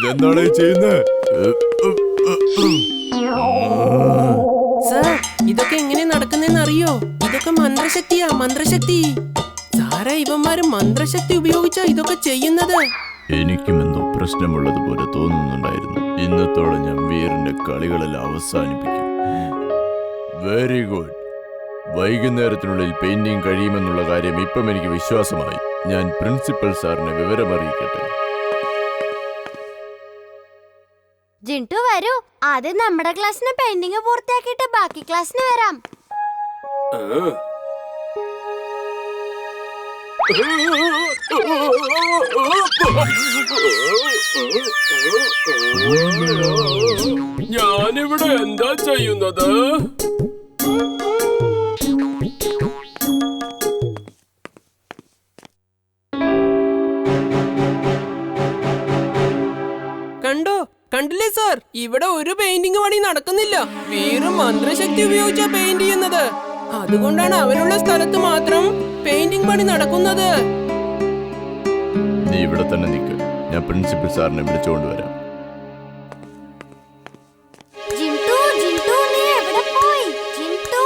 ഇതെന്താണ് ചെയ്യുന്നത്? സർ, ഇതൊക്കെ എങ്ങനെ നടക്കുന്നെന്ന് അറിയോ? ഇതൊക്കെ മന്ത്രശക്തിയാ, മന്ത്രശക്തി. സാറേ, ഇവന്മാര് മന്ത്രശക്തി ഉപയോഗിച്ചാ ഇതൊക്കെ ചെയ്യുന്നത്. എനിക്കും എന്തോ പ്രശ്നമുള്ളതുപോലെ തോന്നുന്നുണ്ടായിരുന്നു. ഇന്നത്തോടെ ഞാൻ വീറിന്റെ കളികളെല്ലാം അവസാനിപ്പിക്കും. Very good. വൈകുന്നേരത്തിനുള്ളിൽ പെയിന്റിംഗ് കഴിയുമെന്നുള്ള കാര്യം ഇപ്പം എനിക്ക് വിശ്വാസമായി. ഞാൻ പ്രിൻസിപ്പൽ സാറിനെ വിവരമറിയിക്കട്ടെ. ജിൻടു വരൂ, ആദ്യം നമ്മുടെ ക്ലാസ്സിന് പെയിന്റിംഗ് പൂർത്തിയാക്കിയിട്ട് ബാക്കി ക്ലാസ്സിന് വരാം. ഞാനിവിടെ എന്താ ചെയ്യുന്നത്? കണ്ടില്ലേ സാർ, ഇവിടെ ഒരു പെയിന്റിംഗ് പണി നടക്കുന്നില്ല. വീറും മന്ത്രശക്തി ഉപയോഗിച്ചാ പെയിന്റ് ചെയ്യുന്നത്. അതുകൊണ്ടാണ് അവനുള്ള സ്ഥലത്ത് മാത്രം പെയിന്റിംഗ് പണി നടക്കുന്നത്. നീ ഇവിടെ തന്നെ നിൽക്ക്, ഞാൻ പ്രിൻസിപ്പൽ സാറിനെ വിളിച്ചുകൊണ്ട് വരാം. ജിൻടു, ജിൻടു, നീ എവിടെ പോയി? ജിൻടു,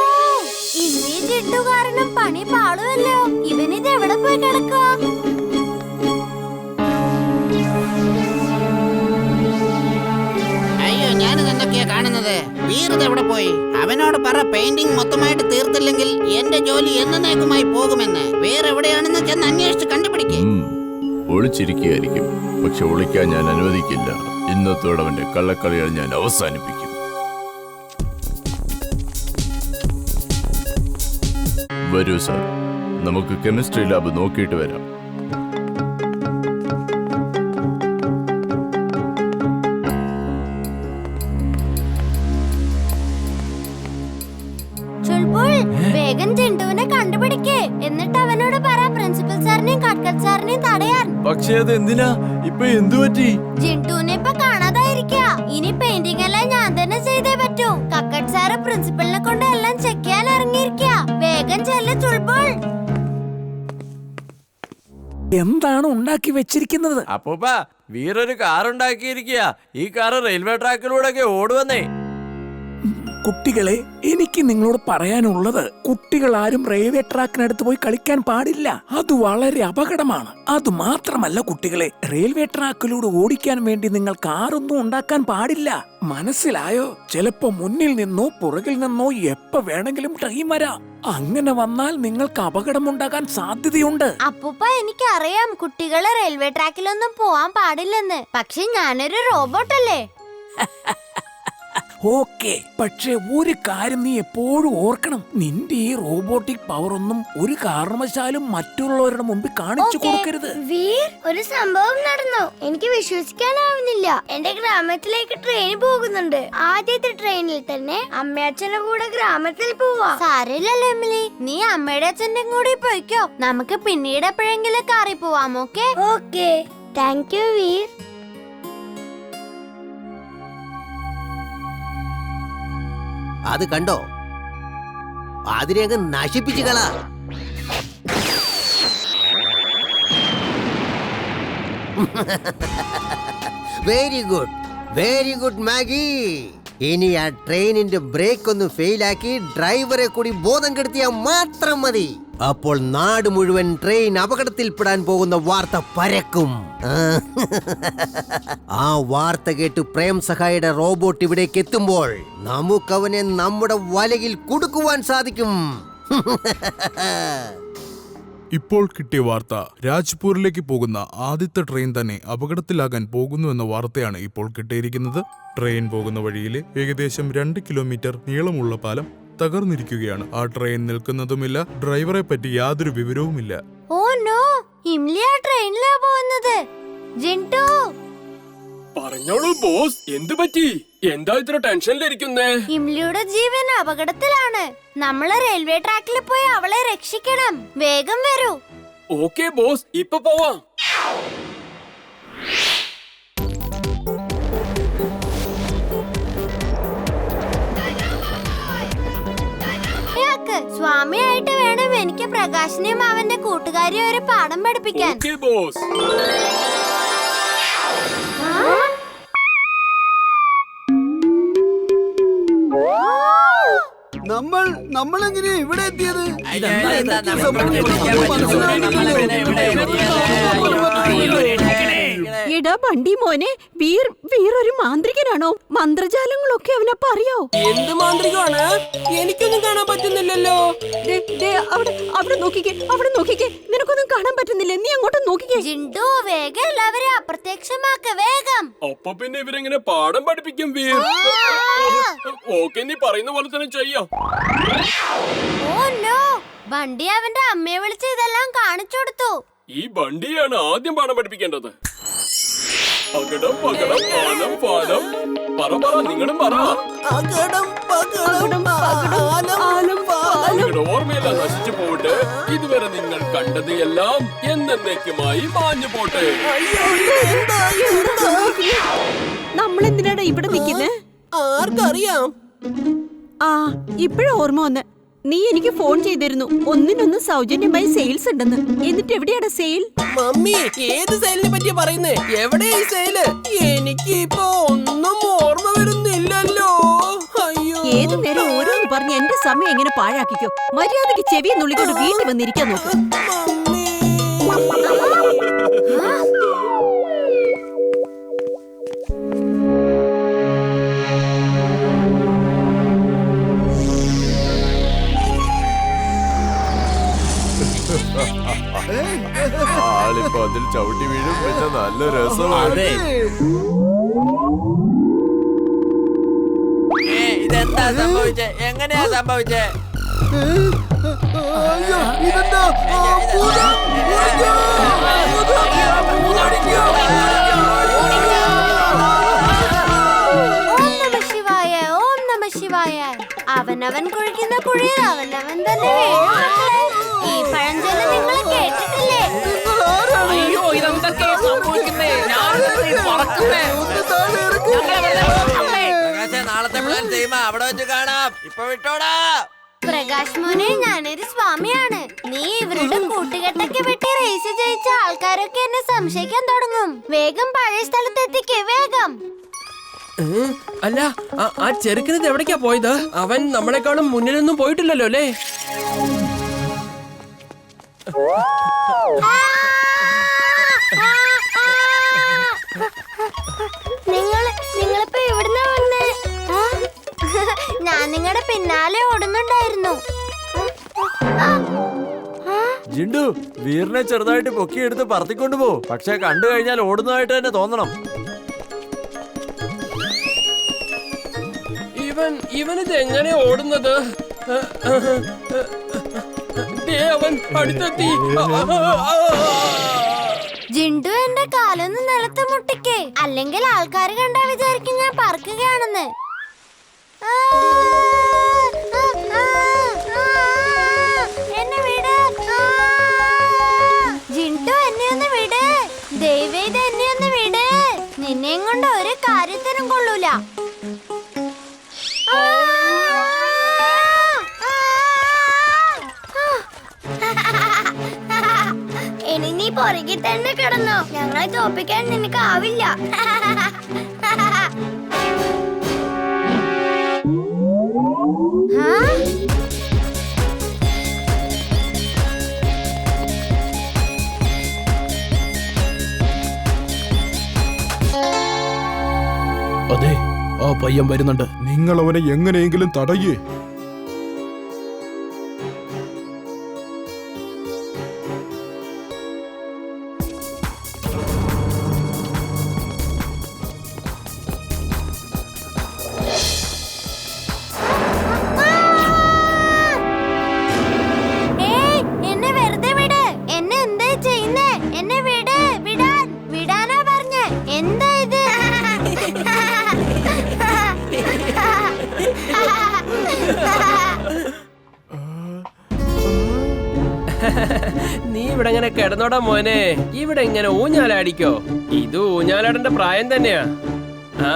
ഇന്നീ ജിൻടു കാരണം പണി പാളുമല്ലോ. ഇവനിത് എവിടെ പോയി കിടക്കാം? കാണുന്നത് വീറുത് എവിടെ പോയി? അവനോട് പറ പെയിന്റിംഗ് മൊത്തമായിട്ട് തീർത്തില്ലെങ്കിൽ എന്റെ ജോലി എന്നേക്കുമായി പോകുമെന്ന്. വേറെ എവിടെയാണെന്ന് ചെന്ന് അന്വേഷിച്ച് കണ്ടുപിടിക്കേ. ഒളിച്ചിരിക്കുകയായിരിക്കും, പക്ഷെ ഒളിക്കാൻ ഞാൻ അനുവദിക്കില്ല. ഇന്നത്തോടെ അവന്റെ കള്ളക്കളികൾ ഞാൻ അവസാനിപ്പിക്കും. വരൂ സാർ, നമുക്ക് കെമിസ്ട്രി ലാബ് നോക്കിയിട്ട് വരാം. വേഗം ജിൻടുവിനെ കണ്ടുപിടിക്കേ, എന്നിട്ട് അവനോട് പറ പ്രിൻസിപ്പൽ സാറിനെയും കട്കട്ട് സാറിനെയും തടയാൻ. പക്ഷേ അത് എന്തിനാ? ഇപ്പൊ എന്തു പറ്റി? ജിൻടുവിനെ ഇപ്പൊ കാണാതായിരിക്കാ. ഇനി പെയിന്റിംഗ് എല്ലാം ഞാൻ തന്നെ ചെയ്തേ പറ്റൂ. കട്കട്ട് സാറ് പ്രിൻസിപ്പലിനെ കൊണ്ട് എല്ലാം ചെക്ക് ചെയ്യാൻ ഇറങ്ങിയിരിക്കാ. വേഗം ചെല്ല് ചുൾബോൾ. എന്താണ് ഉണ്ടാക്കി വെച്ചിരിക്കുന്നത്? അപ്പൂപ്പ, വീറൊരു കാർ ഉണ്ടാക്കിയിരിക്കുക. ഈ കാറ് റെയിൽവേ ട്രാക്കിലൂടെ ഓടുവന്നേ. കുട്ടികളെ, എനിക്ക് നിങ്ങളോട് പറയാനുള്ളത്, കുട്ടികൾ ആരും റെയിൽവേ ട്രാക്കിനടുത്ത് പോയി കളിക്കാൻ പാടില്ല. അത് വളരെ അപകടമാണ്. അത് മാത്രമല്ല കുട്ടികളെ, റെയിൽവേ ട്രാക്കിലൂടെ ഓടിക്കാൻ വേണ്ടി നിങ്ങൾ കാറൊന്നും ഉണ്ടാക്കാൻ പാടില്ല. മനസ്സിലായോ? ചിലപ്പോ മുന്നിൽ നിന്നോ പുറകിൽ നിന്നോ എപ്പോ വേണമെങ്കിലും ട്രെയിൻ വരാം. അങ്ങനെ വന്നാൽ നിങ്ങൾക്ക് അപകടമുണ്ടാകാൻ സാധ്യതയുണ്ട്. അപ്പൂപ്പ, എനിക്കറിയാം കുട്ടികളെ റെയിൽവേ ട്രാക്കിലൊന്നും പോവാൻ പാടില്ലെന്ന്. പക്ഷെ ഞാനൊരു റോബോട്ടല്ലേ. ഓക്കെ, പക്ഷെ ഒരു കാര്യം നീ എപ്പോഴും ഓർക്കണം. നിന്റെ ഈ റോബോട്ടിക് പവർ ഒന്നും ഒരു കാരണവശാലും മറ്റുള്ളവരുടെ മുമ്പിൽ കാണിച്ചു കൊടുക്കരുത്. വീർ, ഒരു സംഭവം നടന്നു. എനിക്ക് വിശ്വസിക്കാനാവുന്നില്ല. എന്റെ ഗ്രാമത്തിലേക്ക് ട്രെയിൻ പോകുന്നുണ്ട്. ആദ്യത്തെ ട്രെയിനിൽ തന്നെ അമ്മയച്ഛന്റെ കൂടെ ഗ്രാമത്തിൽ പോവാ. സാരമില്ലല്ലോ എമിലി, നീ അമ്മയുടെ അച്ഛന്റെ കൂടെ പോയിക്കോ. നമുക്ക് പിന്നീട് എപ്പോഴെങ്കിലും കാറി പോവാം. Okay okay, thank you Veer. അത് കണ്ടോ? അതിനെ അങ്ങ് നശിപ്പിച്ചു കളാ. Very good, very good Maggie. ഇനി ആ ട്രെയിനിന്റെ ബ്രേക്ക് ഒന്ന് ഫെയിലാക്കി ഡ്രൈവറെ കൂടി ബോധം കെടുത്തിയാൽ മാത്രം മതി. അപ്പോൾ നാട് മുഴുവൻ ട്രെയിൻ അപകടത്തിൽപ്പെടാൻ പോകുന്ന വാർത്ത പരക്കും. ആ വാർത്ത കേട്ട് പ്രേം സഹായിയുടെ റോബോട്ട് ഇവിടേക്ക് എത്തുമ്പോൾ നമുക്കവനെ നമ്മുടെ വലയിൽ കുടുക്കുവാൻ സാധിക്കും. ഇപ്പോൾ കിട്ടിയ വാർത്ത, രാജ്പൂരിലേക്ക് പോകുന്ന ആദ്യത്തെ ട്രെയിൻ തന്നെ അപകടത്തിലാകാൻ പോകുന്നു എന്ന വാർത്തയാണ് ഇപ്പോൾ കിട്ടിയിരിക്കുന്നത്. ട്രെയിൻ പോകുന്ന വഴിയിലെ ഏകദേശം 2 കിലോമീറ്റർ നീളമുള്ള പാലം തകർന്നിരിക്കുകയാണ്. ആ ട്രെയിൻ നിൽക്കുന്നതുമില്ല, ഡ്രൈവറെ പറ്റി യാതൊരു വിവരവുമില്ല. ഓ നോ, ഇംലി ആ ട്രെയിനിലാ പോകുന്നത്. ജിൻടു, പറഞ്ഞോളൂ ബോസ്, എന്തു പറ്റി? എന്താ ഇത്ര ടെൻഷനിലിരിക്കുന്നേ? ഇംലിയുടെ ജീവൻ അപകടത്തിലാണ്. നമ്മള് റെയിൽവേ ട്രാക്കിൽ പോയി അവളെ രക്ഷിക്കണം. വേഗം വരൂ. ഓക്കെ ബോസ്, ഇപ്പൊ പോവാം. സ്വാമിയായിട്ട് വേണം എനിക്ക് പ്രകാശിനെയും അവന്റെ കൂട്ടുകാരിയെ ഒരു പാഠം പഠിപ്പിക്കാൻ. നമ്മൾ എങ്ങനെയാ ഇവിടെ എത്തിയത്? എടാ ബണ്ടി മോനെ, വീറൊരു മാന്ത്രികനാണോ? മന്ത്രജാലങ്ങളൊക്കെ അവനപ്പ അറിയോ? എന്ത് മാന്ത്രികമാണ്? എനിക്കൊന്നും കാണാൻ പറ്റുന്നില്ലല്ലോ. അവിടെ നോക്കിക്കേ, നിനക്കൊന്നും കാണാൻ പറ്റുന്നില്ല. നീ അങ്ങോട്ട് നോക്കിക്കേ. ജിണ്ടു, വേഗം എല്ലാവരെയും അപ്രത്യക്ഷമാക്ക, വേഗം. അപ്പൊ പിന്നെ ഇവരെങ്ങനെ പാഠം പഠിപ്പിക്കും വീർ? ഓക്കെ, നീ പറയുന്ന പോലെ തന്നെ ചെയ്യാം. ഓ നോ, ബണ്ടി അവന്റെ അമ്മയെ വിളിച്ച് ഇതെല്ലാം കാണിച്ചു കൊടുത്തു. ഈ ബണ്ടിയാണ് ആദ്യം പാഠം പഠിപ്പിക്കേണ്ടത്. അകടം പകടം ആലം പാലം. പറ നിങ്ങളും പറ. നിങ്ങളുടെ ഓർമ്മയെല്ലാം നശിച്ചു പോട്ടെ. ഇതുവരെ നിങ്ങൾ കണ്ടത് എല്ലാം എന്നേക്കുമായി മാഞ്ഞു പോട്ടെ. നമ്മളെന്തിനാടാ ഇവിടെ നിൽക്കുന്നേ? ആർക്കറിയാം? ആ, ഇപ്പഴാ ഓർമ്മ വന്ന്. നീ എനിക്ക് ഫോൺ ചെയ്തിരുന്നു, ഒന്നിനൊന്ന് സൗജന്യമായി സെയിൽസ് ഉണ്ടെന്ന്. എന്നിട്ട് എവിടെയാടാ സെയിൽ? മമ്മി, ഏത് സെയിലിനെ പറ്റിയാ പറയുന്നേ? എവിടെയാ ഈ സെയില്? എനിക്ക് ഇപ്പൊ ഒന്നും ഓർമ്മ വരുന്നില്ലല്ലോ. അയ്യോ, ഏതു നേരം ഓരോന്ന് പറഞ്ഞ് എന്റെ സമയം എങ്ങനെ പാഴാക്കിക്കോ. മര്യാദക്ക് ചെവിയെ നുള്ളിക്കൊണ്ട് വീട്ടിൽ വന്നിരിക്കാൻ നോക്ക്. ആളിപ്പോ അതിൽ ചവിട്ടി വീഴും. പിന്നെ നല്ല രസമാണ്. ഇതെന്താ സംഭവിച്ചേ? എങ്ങനെയാ സംഭവിച്ചേ? ഓം നമ ശിവായ. അവനവൻ കുഴിക്കുന്ന കുഴിയിൽ അവനവൻ തന്നെ വീഴും. ഈ പഴഞ്ചൊല്ല് നിങ്ങൾ കേട്ടിട്ടില്ലേ? അയ്യോ, ഇതെന്തൊക്കെയാ സംഭവിക്കുന്നേ? നാളത്തെ പ്ലാൻ ചെയ്യുമ്പോ അവിടെ വെച്ച് കാണാം. ഇപ്പൊ വിട്ടോടാ. പ്രകാശ് മോനെ, ഞാനൊരു സ്വാമിയാണ്. നീ ഇവരുടെ കൂട്ടുകെട്ടൊക്കെ വെട്ടി റേസ് ജയിച്ച ആൾക്കാരൊക്കെ എന്നെ സംശയിക്കാൻ തുടങ്ങും. വേഗം പഴയ സ്ഥലത്ത് എത്തിക്കേ, വേഗം. അല്ല, ആ ചെറുക്കനത് എവിടേക്കാ പോയത്? അവൻ നമ്മളെക്കാളും മുന്നിലൊന്നും പോയിട്ടില്ലല്ലോ അല്ലേ? നിങ്ങളിപ്പോ എവിടുന്നാ വന്നേ? ഞാൻ നിങ്ങളുടെ പിന്നാലെ ഓടുന്നുണ്ടായിരുന്നു. ജിണ്ടു, വീറിനെ ചെറുതായിട്ട് പൊക്കിയെടുത്ത് പറത്തിക്കൊണ്ടു പോ. പക്ഷെ കണ്ടു കഴിഞ്ഞാൽ ഓടുന്നതായിട്ട് തന്നെ തോന്നണം. ഇവനിത് എങ്ങനെ ഓടുന്നത്? അവൻ അടുത്തെത്തി. ജിണ്ടു, എന്റെ കാലൊന്ന് നിലത്ത് മുട്ടിക്കേ, അല്ലെങ്കിൽ ആൾക്കാർ കണ്ടാ വിചാരിക്കും ഞാൻ പറക്കുകയാണെന്ന്. എന്നെ വിട് ജിണ്ടു, എന്നെ ഒന്ന് വിട്. ദയവേത് എന്നെ ഒന്ന് വിട്. നിന്നെയും കൊണ്ട് ഒരു കാര്യത്തിനും കൊള്ളൂല. ഇനി നീ പുറകിൽ തന്നെ കിടന്നോ. ഞങ്ങളെ തോപ്പിക്കാൻ നിനക്ക് ആവില്ല. അതെ, ആ പയ്യൻ വരുന്നുണ്ട്. നിങ്ങൾ അവനെ എങ്ങനെയെങ്കിലും തടയേ. എന്നെ വെറുതെ വിട്. എന്നെ എന്താ ചെയ്യുന്നേ? എന്നെ വിട്. വിടാനാ പറഞ്ഞേ. എന്താ ഇത്? നീ ഇവിടെ ഇങ്ങനെ കിടന്നോടാ മോനെ. ഇവിടെ ഇങ്ങനെ ഊഞ്ഞാലാടിക്കോ. ഇത് ഊഞ്ഞാലാടേണ്ട പ്രായം തന്നെയാ. ആ